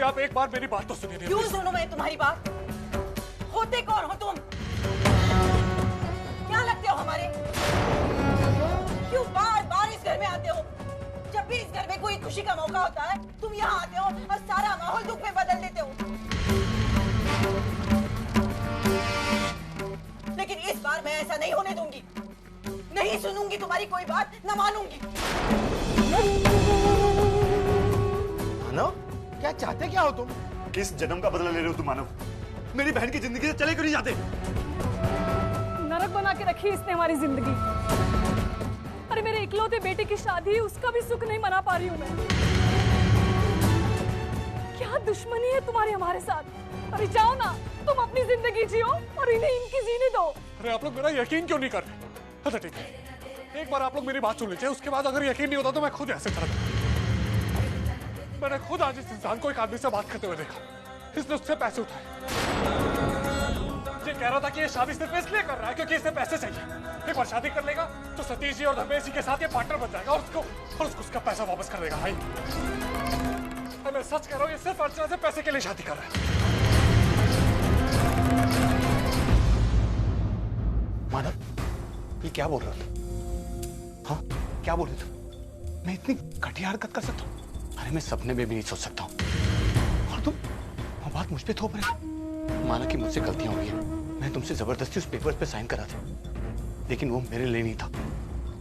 आप एक बार मेरी बात तो सुनिए। क्यों सुनूं मैं तुम्हारी बात? होते कौन हो तुम? क्या लगते हो हमारे? क्यों बार बार इस घर में आते हो? जब भी इस घर में कोई खुशी का मौका होता है तुम यहाँ आते हो और सारा माहौल दुख में बदल देते हो। लेकिन इस बार मैं ऐसा नहीं होने दूंगी। नहीं सुनूंगी तुम्हारी कोई बात, न मानूंगी। मानव, क्या चाहते क्या हो तुम? किस जन्म का बदला ले रहे हो तुम मानव? मेरी बहन की जिंदगी से चले क्यों नहीं जाते? नरक बना के रखी इसने हमारी जिंदगी। अरे मेरे इकलौते बेटे की शादी, उसका भी सुख नहीं मना पा रही हूँ मैं। क्या दुश्मनी है तुम्हारी हमारे साथ? अरे जाओ ना, तुम अपनी जिंदगी जियो और इन्हें इनकी जीने दो। अरे आप लोग मेरा यकीन क्यों नहीं कर रहे? अच्छा ठीक है, एक बार आप लोग मेरी बात सुन लीजिए, उसके बाद अगर यकीन नहीं होता तो मैं खुद ऐसे चला जाऊं। मैंने खुद आज इस इंसान को एक आदमी से बात करते हुए देखा। इसने उससे पैसे उठाए। ये कह रहा था कि ये शादी सिर्फ इसलिए कर रहा है क्योंकि इसे पैसे चाहिए। एक बार शादी कर लेगा तो सतीश जी और धर्मेश जी के साथ ये पार्टनर बन जाएगा और उसको उसका पैसा वापस कर देगा। भाई मैं सच कह रहा हूँ, ये सिर्फ अर्चना से पैसे के लिए शादी कर रहा है। मानव, ये क्या बोल रहा था? हाँ, क्या बोल रहे थे? मैं इतनी घटिया हरकत कर सकता हूँ? अरे मैं सपने में भी नहीं सोच सकता हूँ। और तुम वो बात मुझ पे थोप रहे हो। माना कि मुझसे गलतियां हुई हैं, मैं तुमसे जबरदस्ती उस पेपर पे साइन करा था, लेकिन वो मेरे लिए नहीं था,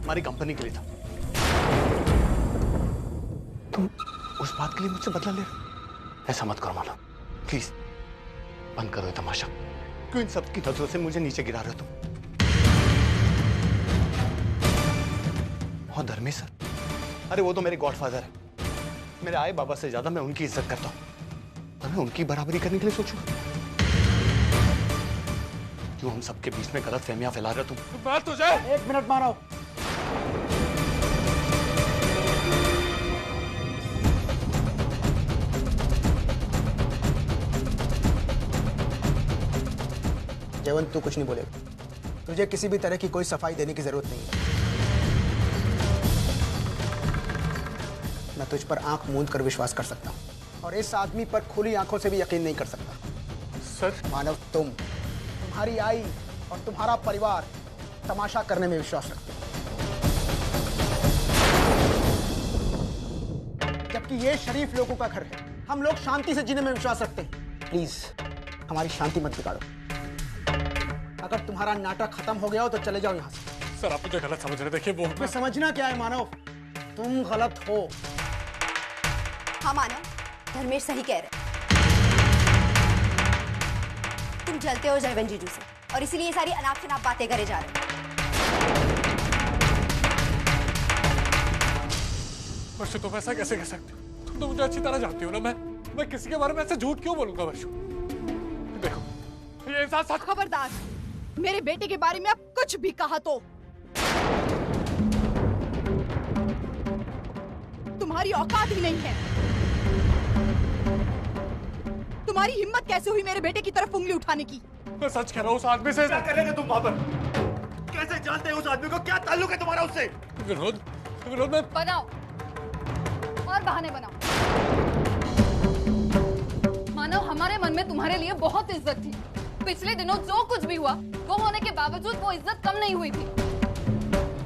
हमारी कंपनी के लिए था। तुम उस बात के लिए मुझसे बदला ले रहे हो? ऐसा मत करो मानव, प्लीज बंद करो ये तमाशा। क्यों इन सब की नजरों से मुझे नीचे गिरा रहे हो तुम? और धर्मेश सर, अरे वो तो मेरे गॉडफादर है। मेरे आए बाबा से ज्यादा मैं उनकी इज्जत करता हूं, तो मैं उनकी बराबरी करने के लिए सोचूं। क्यों हम सबके बीच में गलत फहमियां फैला रहे हो तुम? बात तो जाए। एक मिनट मानो। जयवंत, तू कुछ नहीं बोलेगा। तुझे किसी भी तरह की कोई सफाई देने की जरूरत नहीं है। मैं तुझ पर आंख मूंद कर विश्वास कर सकता हूं और इस आदमी पर खुली आंखों से भी यकीन नहीं कर सकता। सर मानव, तुम्हारी आई और तुम्हारा परिवार तमाशा करने में विश्वास रखते हैं, जबकि ये शरीफ लोगों का घर है। हम लोग शांति से जीने में विश्वास रखते हैं। प्लीज हमारी शांति मत बिगाड़ो। अगर तुम्हारा नाटक खत्म हो गया हो तो चले जाओ यहाँ से। सर आप मुझे गलत समझ रहे। देखिए वो समझना क्या है मानव, तुम गलत हो। हाँ मानव, धर्मेश सही कह रहे। तुम जलते हो जयवंत जीजू से और इसीलिए ये सारी अनाप शनाप बातें करे जा रहे हो। वर्षु तुम ऐसा कैसे कह सकते हो? तुम तो मुझे अच्छी तरह जानती हो ना। मैं किसी के बारे में ऐसे झूठ क्यों बोलूंगा वर्षु? देखो ये इंसान सच। खबरदार, मेरे बेटे के बारे में आप कुछ भी कहा तो तुम्हारी औकात ही नहीं है। तुम्हारी हिम्मत कैसे हुई मेरे बेटे की तरफ उंगली उठाने की? मैं सच कह रहा हूँ, उस आदमी से क्या कर रहे थे तुम वहां पर? कैसे जानते हो उस आदमी को? क्या ताल्लुक है तुम्हारा उससे? विनोद में बनाओ और बहाने बनाओ। मानो हमारे मन में तुम्हारे लिए बहुत इज्जत थी। पिछले दिनों जो कुछ भी हुआ वो होने के बावजूद वो इज्जत कम नहीं हुई थी,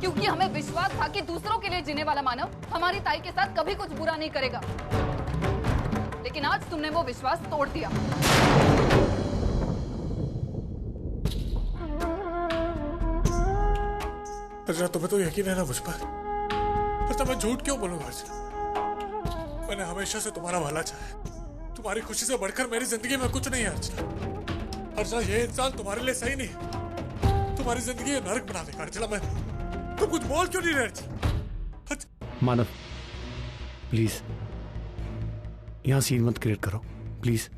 क्योंकि हमें विश्वास था कि दूसरों के लिए जीने वाला मानव हमारी ताई के साथ कभी कुछ बुरा नहीं करेगा। लेकिन आज तुमने वो विश्वास तोड़ दिया। अर्चना तुम्हें तो यकीन है ना मुझ पर? अर्चना मैं झूठ क्यों बोलूंगा? अर्चना मैंने हमेशा से तुम्हारा भला चाहा। तुम्हारी खुशी से बढ़कर मेरी जिंदगी में कुछ नहीं है अर्चना। अर्चना ये इंसान तुम्हारे लिए सही नहीं है। तुम्हारी जिंदगी नरक बना देगा अर्चना। मैं तुम कुछ बोल क्यों नहीं रहे? मानव प्लीज यहां सीन मत क्रिएट करो प्लीज।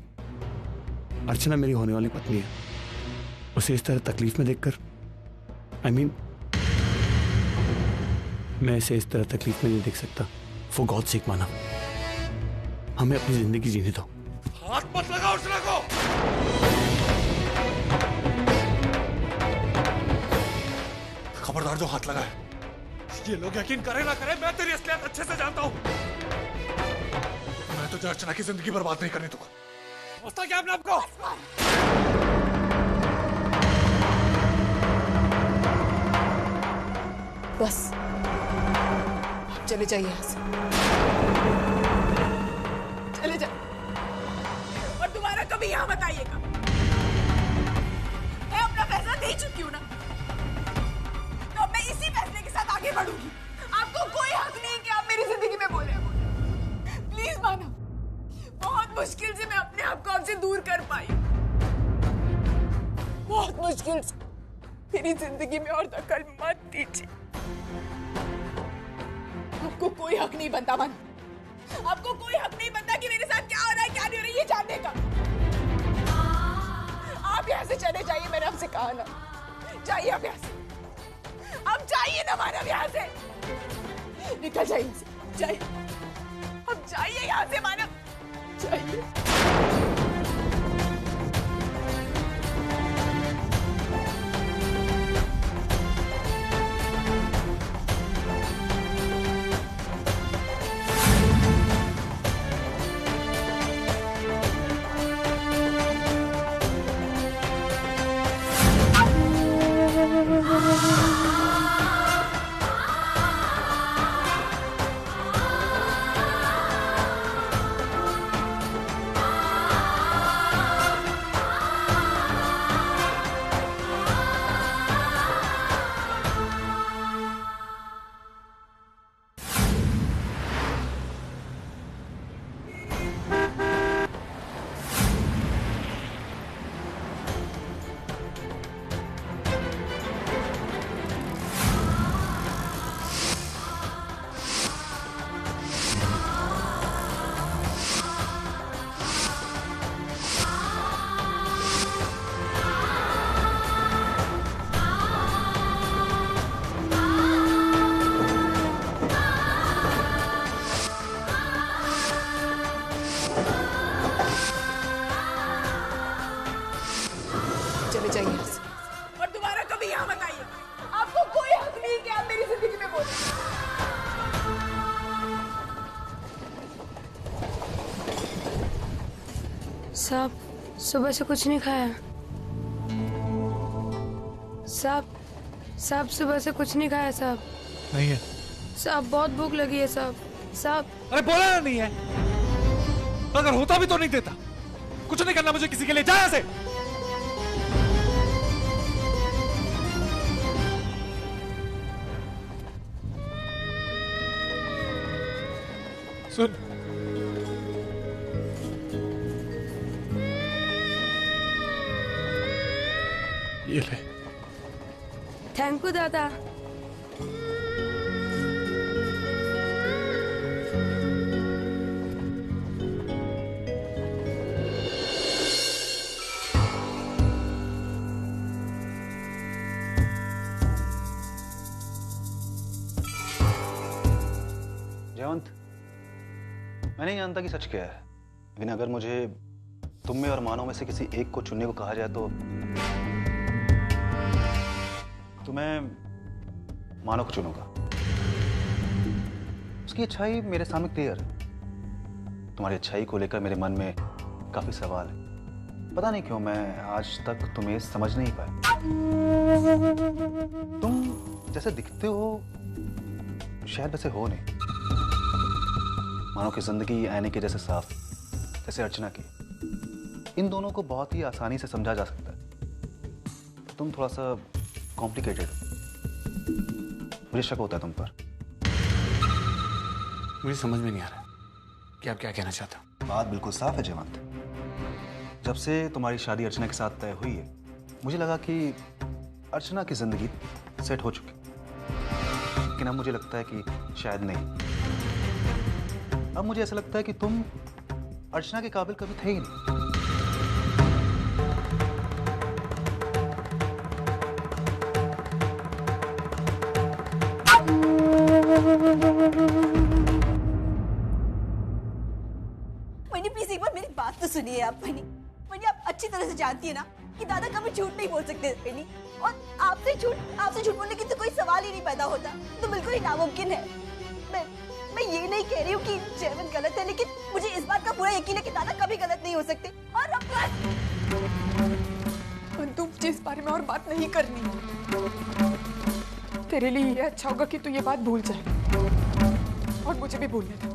अर्चना मेरी होने वाली पत्नी है, उसे इस तरह तकलीफ में देखकर I mean, मैं इसे इस तरह तकलीफ में नहीं देख सकता। फॉर गॉड सेक मानव, हमें अपनी जिंदगी जीने दो। हाथ मत लगाओ अर्चना को। खबरदार जो हाथ लगाए। ये लोग यकीन करे ना करे, मैं तेरी असलियत अच्छे से जानता हूं। मैं तुझे अर्चना की जिंदगी बर्बाद नहीं करनी तुमको। समझता क्या अपने आपको? बस आप चले जाइए यहाँ से, चले जाइए और दोबारा कभी यहाँ मत आइएगा। मैं अपना फैसला दे चुकी हूँ ना, तो अब मैं इसी फैसले के साथ आगे बढ़ूंगी। आपको कोई हक नहीं कि आप मेरी जिंदगी में बोले। प्लीज माना, बहुत मुश्किल से मैं अपने आप को आपसे दूर कर पाई, बहुत मुश्किल से। मेरी जिंदगी में और दखल मत दीजिए। आपको कोई हक नहीं बनता मन, आपको कोई हक नहीं बनता कि मेरे साथ क्या हो रहा है क्या नहीं हो रहा है ये जानने का। आप यहाँ से चले जाइए, मैंने आपसे कहा ना, जाइए आप यहाँ से, अब जाइए ना मानव यहाँ से, निकल जाइए यहाँ से, जाइए, अब जाइए यहाँ से मानव, जाइए। चले जाइए यहाँ से और दोबारा कभी यहाँ मत आइए। आपको कोई हक नहीं कि आप मेरी जिंदगी में बोले। साहब सुबह से कुछ नहीं खाया। साहब सुबह से कुछ नहीं खाया साहब। नहीं है साहब, बहुत भूख लगी है साहब। साहब अरे बोला ना नहीं है, अगर होता भी तो नहीं देता। कुछ नहीं करना मुझे किसी के लिए, जा यहाँ से। सुन, ये ले। थैंक यू दादा। जयवंत, मैं नहीं जानता कि सच क्या है, लेकिन अगर मुझे तुम में और मानव में से किसी एक को चुनने को कहा जाए तो मैं मानव को चुनूंगा। उसकी अच्छाई मेरे सामने क्लियर है। तुम्हारी अच्छाई को लेकर मेरे मन में काफी सवाल है। पता नहीं क्यों मैं आज तक तुम्हें समझ नहीं पाया। तुम जैसे दिखते हो शायद वैसे हो नहीं। मानव की जिंदगी आईने के जैसे साफ, जैसे अर्चना की। इन दोनों को बहुत ही आसानी से समझा जा सकता है। तुम थोड़ा सा कॉम्प्लिकेटेड। मुझे शक होता है तुम पर। मुझे समझ में नहीं आ रहा कि आप क्या कहना चाहते हो। बात बिल्कुल साफ है जयवंत। जब से तुम्हारी शादी अर्चना के साथ तय हुई है, मुझे लगा कि अर्चना की जिंदगी सेट हो चुकी, लेकिन अब मुझे लगता है कि शायद नहीं। अब मुझे ऐसा लगता है कि तुम अर्चना के काबिल कभी थे ही नहीं। मनी प्लीज एक बार मेरी बात तो सुनिए आप। मनी आप अच्छी तरह से जानती है ना कि दादा कभी झूठ नहीं बोल सकते मनी, और आपसे झूठ बोलने की तो कोई सवाल ही नहीं पैदा होता। तो बिल्कुल ही नामुमकिन है। मैं ये नहीं कह रही हूँ कि जयवंत गलत है, लेकिन मुझे इस बात का पूरा यकीन है कि दादा कभी गलत नहीं हो सकते। और अब तुम जिस बारे में और बात नहीं करनी, तेरे लिए ये अच्छा होगा कि तू ये बात भूल जाए और मुझे भी भूलने दे।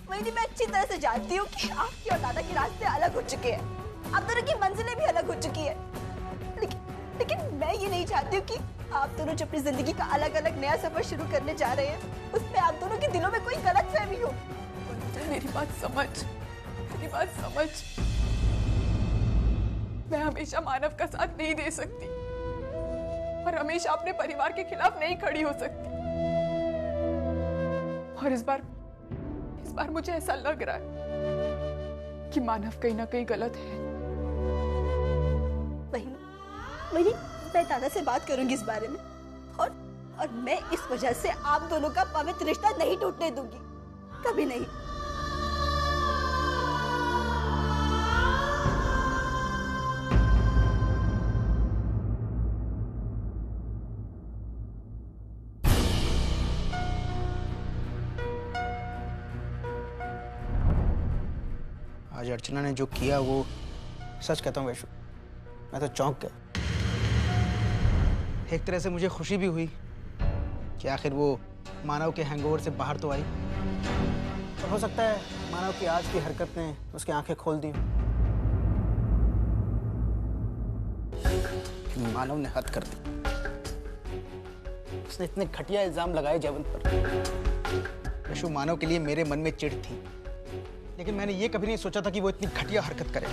वही मैं अच्छी तरह से जानती हूँ कि आपके और दादा के रास्ते अलग हो चुके हैं, आप दोनों की मंजिलें भी अलग हो चुकी है, लेकिन मैं ये नहीं चाहती हूँ कि आप दोनों जो अपनी जिंदगी का अलग अलग नया सफर शुरू करने जा रहे हैं उसमें आप दोनों के दिलों में कोई गलतफहमी हो। मेरी बात समझ, मेरी बात समझ। मैं हमेशा मानव का साथ नहीं दे सकती और हमेशा अपने परिवार के खिलाफ नहीं खड़ी हो सकती। और इस बार मुझे ऐसा लग रहा है कि मानव कहीं ना कहीं गलत है। वही मैं दादा से बात करूंगी इस बारे में, और मैं इस वजह से आप दोनों का पवित्र रिश्ता नहीं टूटने दूंगी, कभी नहीं। आज अर्चना ने जो किया वो सच कहता हूँ वैशु, मैं तो चौंक गया। एक तरह से मुझे खुशी भी हुई कि आखिर वो मानव के हैंगओवर से बाहर तो आई, और हो सकता है मानव की आज की हरकत ने उसकी आंखें खोल दी। मानव ने हद कर दी, उसने इतने घटिया इल्जाम लगाए जयवंत पर। वैशु, मानव के लिए मेरे मन में चिढ़ थी, लेकिन मैंने ये कभी नहीं सोचा था कि वो इतनी घटिया हरकत करे।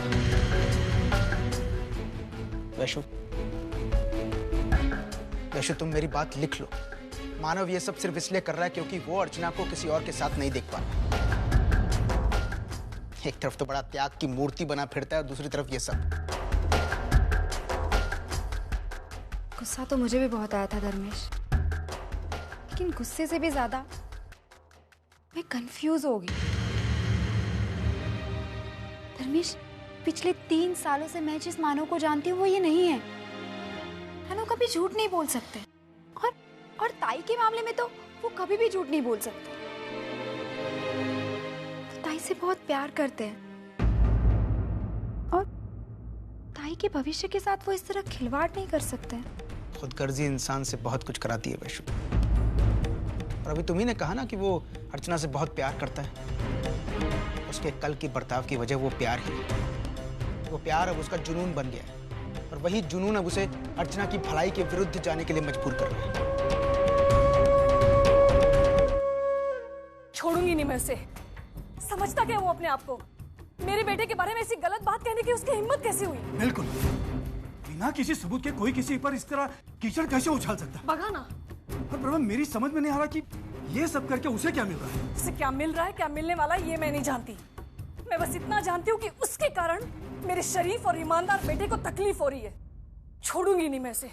वैशु, तुम मेरी बात लिख लो। मानव ये सब सिर्फ इसलिए कर रहा है क्योंकि वो अर्चना को किसी और के साथ नहीं देख पा रहा। एक तरफ तो बड़ा त्याग की मूर्ति बना फिरता है, और दूसरी तरफ ये सब। गुस्सा तो मुझे भी बहुत आया था धर्मेश, लेकिन गुस्से से भी ज्यादा मैं कंफ्यूज हो गई। धर्मेश, पिछले 3 सालों से मैं जिस मानव को जानती हूँ वो ये नहीं है। मानव कभी झूठ नहीं बोल सकते, और ताई के मामले में तो वो कभी भी झूठ नहीं बोल सकते। तो ताई से बहुत प्यार करते हैं, और ताई के भविष्य के साथ वो इस तरह खिलवाड़ नहीं कर सकते। खुदगर्जी इंसान से बहुत कुछ कराती है वैशु। और अभी तुम्ही ने कहा ना कि वो अर्चना से बहुत प्यार करता है। उसके कल की बर्ताव की वजह वो प्यार ही है। वो प्यार अब उसका जुनून बन गया है, और वही जुनून अब उसे अर्चना की भलाई के विरुद्ध जाने के लिए मजबूर कर रहा है। छोड़ूंगी नहीं मैं उसे। समझता क्या वो अपने आप को? मेरे बेटे के बारे में ऐसी गलत बात कहने की उसकी हिम्मत कैसे हुई? बिल्कुल, बिना किसी सबूत के कोई किसी पर इस तरह कीचड़ कैसे उछाल सकता है? बगाना। और प्रभा, मेरी समझ में नहीं आ रहा कि ये सब करके उसे क्या मिल रहा है। उसे क्या मिल रहा है, क्या मिलने वाला है, ये मैं नहीं जानती। मैं बस इतना जानती हूँ कि उसके कारण मेरे शरीफ और ईमानदार बेटे को तकलीफ हो रही है। छोड़ूंगी नहीं मैं इसे।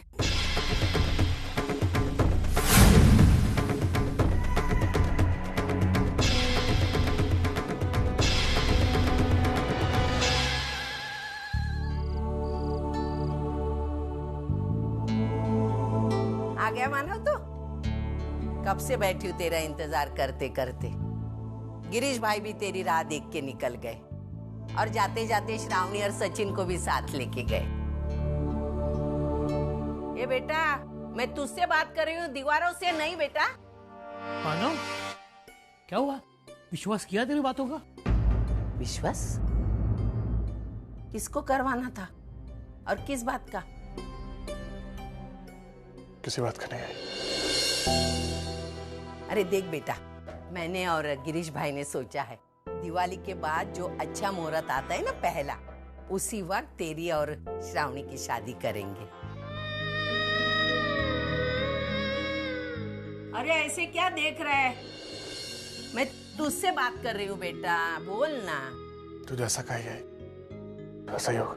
आ गया मानव? तो कब से बैठी हूँ तेरा इंतजार करते करते। गिरीश भाई भी तेरी राह देख के निकल गए, और जाते जाते श्रावणी और सचिन को भी साथ लेके गए। ये बेटा, मैं तुझसे बात कर रही हूँ, दीवारों से नहीं बेटा। मानव, क्या हुआ? विश्वास किया तेरी बातों का? विश्वास किसको करवाना था और किस बात का? किसी बात का नहीं है। अरे देख बेटा, मैंने और गिरीश भाई ने सोचा है दिवाली के बाद जो अच्छा मुहूर्त आता है ना पहला, उसी वक्त तेरी और श्रावणी की शादी करेंगे। अरे ऐसे क्या देख रहा है? मैं तुझसे बात कर रही हूँ बेटा, बोल ना। तू जैसा कहेगा वैसा ही होगा।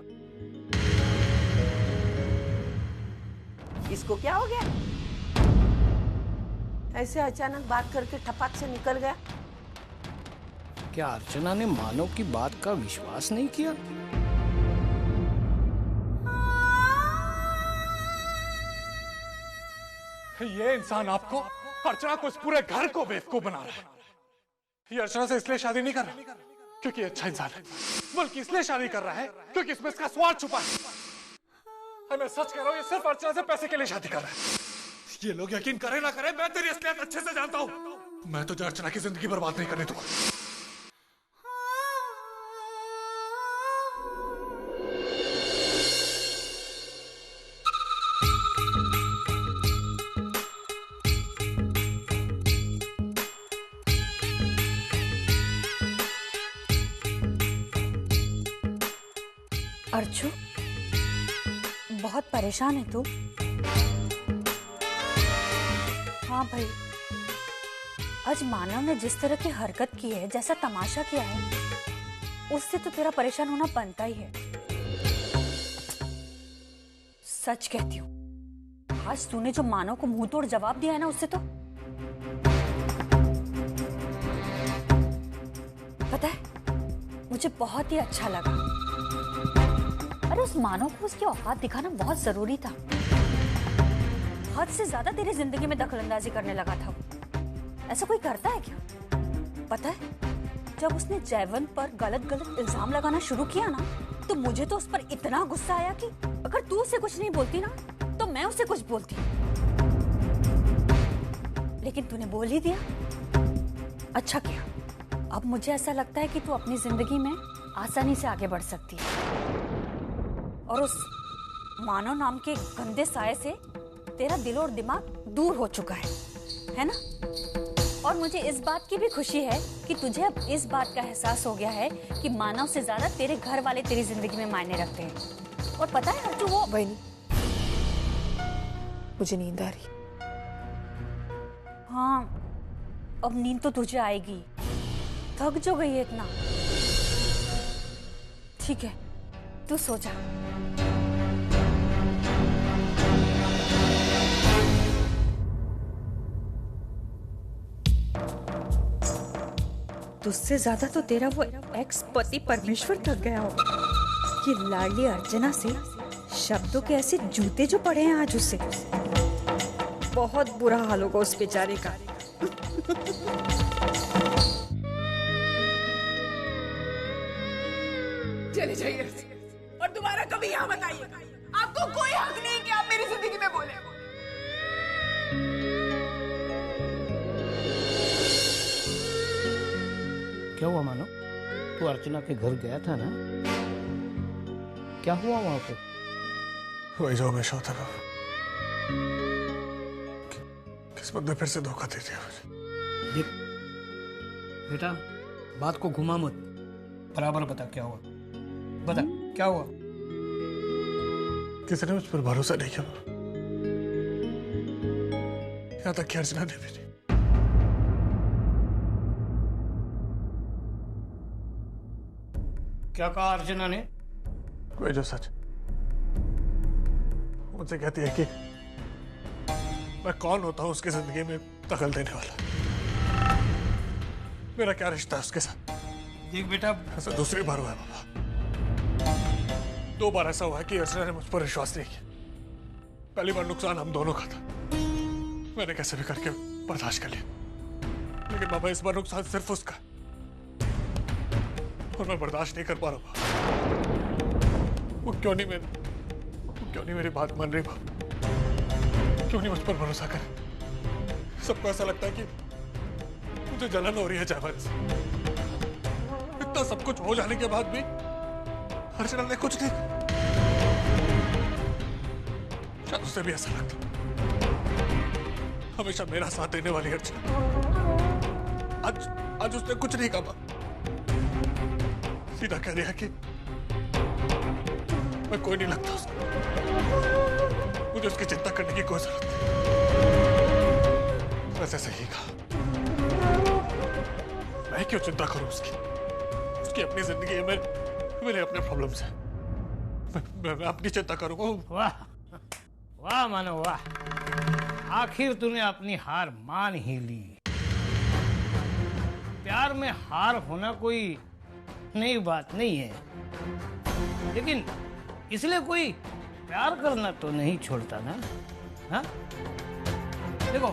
इसको क्या हो गया? ऐसे अचानक बात करके ठपाक से निकल गया। क्या अर्चना ने मानव की बात का विश्वास नहीं किया? ये इंसान आपको अर्चना को इस पूरे घर को बेवकूफ बना रहा है। ये अर्चना से इसलिए शादी नहीं कर रहा क्योंकि अच्छा इंसान है, बल्कि इसलिए शादी कर रहा है क्योंकि इसमें इसका स्वार्थ छुपा है। मैं सच कह रहा हूँ, ये सिर्फ अर्चना से पैसे के लिए शादी कर रहा है। ये लोग यकीन करें ना करें, मैं तेरी असलियत अच्छे से जानता हूँ। मैं तुझे अर्चना की जिंदगी बर्बाद नहीं करने दूंगा। अर्चू, बहुत परेशान है तू? हाँ भाई, आज मानव ने जिस तरह की हरकत की है, जैसा तमाशा किया है, उससे तो तेरा परेशान होना बनता ही है। सच कहती हूँ, आज तूने जो मानव को मुंह तोड़ जवाब दिया है ना, उससे तो पता है मुझे बहुत ही अच्छा लगा। अरे उस मानव को उसकी औकात दिखाना बहुत जरूरी था। हद से ज्यादा तेरी जिंदगी में दखलंदाजी करने लगा था। ऐसा कोई करता है क्या? पता है, जब उसने जयवंत पर गलत इल्जाम लगाना शुरू किया ना, तो मुझे तो उस पर इतना गुस्सा आया कि अगर तू उसे कुछ नहीं बोलती ना, तो मैं उसे कुछ बोलती। लेकिन तूने बोल ही दिया। अच्छा किया। अब मुझे ऐसा लगता है कि तू अपनी जिंदगी में आसानी से आगे बढ़ सकती है और उस मानव नाम के गंदे साये से तेरा दिल और दिमाग दूर हो चुका है ना? और मुझे इस बात की भी खुशी है कि तुझे अब इस बात का एहसास हो गया है कि मानव से ज्यादा तेरे घर वाले तेरी जिंदगी में मायने रखते हैं। और पता है अर्जु, वो बहनी, मुझे नींद आ रही। हाँ, अब नींद तो तुझे आएगी। थक जो गई है इतना। ठीक है, तू सो जा। तुझसे ज्यादा तो तेरा वो एक्स पति परमेश्वर थक गया होगा कि लाडली अर्चना से शब्दों के ऐसे जूते जो पड़े हैं आज उससे। बहुत बुरा हाल होगा उस बेचारे का। चले जाइए और दोबारा कभी यहाँ मत आइए। आपको कोई हक नहीं कि आप मेरी जिंदगी में बोले। क्या हुआ मानो? तू अर्चना के घर गया था ना? क्या हुआ वहां पे? वही जो हमेशा होता है। किस्मत ने फिर से धोखा दे दिया मुझे। देख बेटा, बात को घुमा मत, बराबर बता क्या हुआ। बता क्या हुआ? किसी ने मुझ पर भरोसा नहीं किया, यहाँ तक कि अर्चना ने भी नहीं। क्या कहा अर्चना ने? कोई जो सच मुझसे कहती है कि मैं कौन होता हूं उसकी जिंदगी में दखल देने वाला। मेरा क्या रिश्ता है उसके साथ? देख बेटा, ऐसा दूसरी बार हुआ है बाबा। 2 बार ऐसा हुआ है कि अर्चना ने मुझ पर विश्वास नहीं किया। पहली बार नुकसान हम दोनों का था, मैंने कैसे भी करके बर्दाश्त कर लिया। लेकिन बाबा इस बार नुकसान सिर्फ उसका, और मैं बर्दाश्त नहीं कर पा रहा। वो क्यों नहीं मेरी बात मान रही? क्यों नहीं मुझ पर भरोसा करे? सबको ऐसा लगता है कि मुझे जलन हो रही है जयवंत से। इतना सब कुछ हो जाने के बाद भी अर्चना ने कुछ नहीं। शायद उसे भी ऐसा लगता, हमेशा मेरा साथ देने वाली अर्चना आज उसने कुछ नहीं कहा। सीधा कह दिया कि मैं कोई नहीं लगता उसको, मुझे उसकी चिंता करने की कोई जरूरत नहीं। वैसे सही कहा, मैं क्यों चिंता करूं उसकी अपनी जिंदगी है, मेरे अपने प्रॉब्लम्स हैं। मैं अपनी चिंता करूंगा। वाह वाह मानो वाह, आखिर तूने अपनी हार मान ही ली। प्यार में हार होना कोई नई बात नहीं है, लेकिन इसलिए कोई प्यार करना तो नहीं छोड़ता ना। हाँ देखो,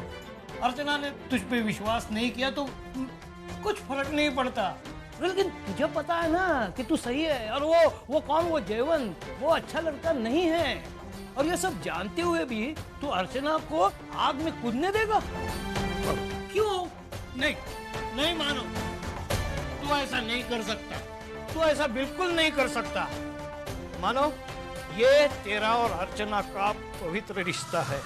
अर्चना ने तुझ पे विश्वास नहीं किया तो कुछ फर्क नहीं पड़ता, लेकिन तुझे पता है ना कि तू सही है। और वो कौन, वो जयवंत, वो अच्छा लड़का नहीं है। और ये सब जानते हुए भी तू अर्चना को आग में कूदने देगा? क्यों? नहीं, नहीं मानो, तू ऐसा नहीं कर सकता, तू ऐसा बिल्कुल नहीं कर सकता। मानो, ये तेरा और अर्चना का पवित्र रिश्ता है।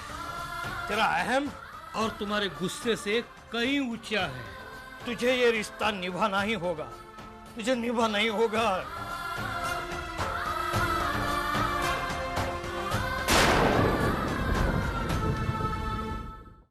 तेरा अहम और तुम्हारे गुस्से से कहीं ऊंचा है। तुझे ये रिश्ता निभाना ही होगा, तुझे निभाना ही होगा।